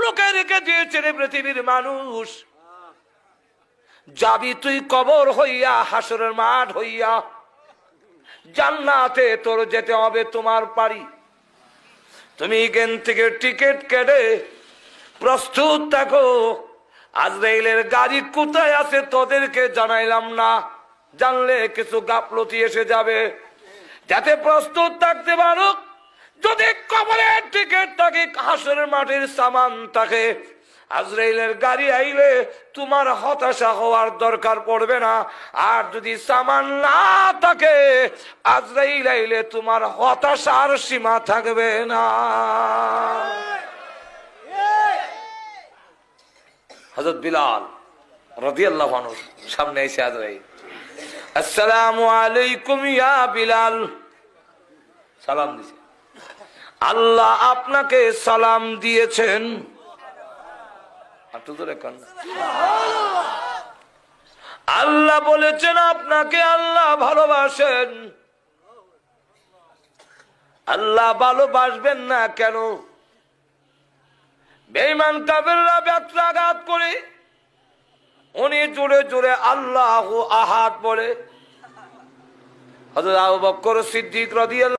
লোকে রেখে দিয়েছে রে পৃথিবীর মানুষ। যাবি তুই কবর হইয়া, হাসরের মাঠ হইয়া, জান্নাতে তোর যেতে হবে তোমার পারি। তুমি এখান থেকে টিকিট কেটে প্রস্তুত থাকো। আজরাইলের গাড়ি কোথায় আছে তোদেরকে জানাইলাম না, জানলে কিছু গাফলতি এসে যাবে, যাতে প্রস্তুত থাকতে পারো। যদি কবরের টিকিট থাকে, হাসরের মাঠের সামান থাকে, আজরাইলের গাড়ি আইলে তোমার হতাশা হওয়ার দরকার পড়বে না। আর যদি সামান না থাকে, আজরাইল আইলে তোমার হতাশার সীমা থাকবে না। হযরত বিলাল রাদিয়াল্লাহু আনহু সামনে এসে আজরাইল, আসসালামু আলাইকুম ইয়া বিলাল, সালাম দিয়েছে। আল্লাহ আপনাকে সালাম দিয়েছেন। আল্লাহ বলেছেন আপনাকে আল্লাহ ভালোবাসেন। আল্লাহ ভালোবাসবেন না কেন? বেঈমান কাফেররা ব্যত্রাঘাত করে উনি জোরে জোরে আল্লাহু আহাদ বলে। হযরত আবু বকর সিদ্দিক রাদিয়াল্লাহু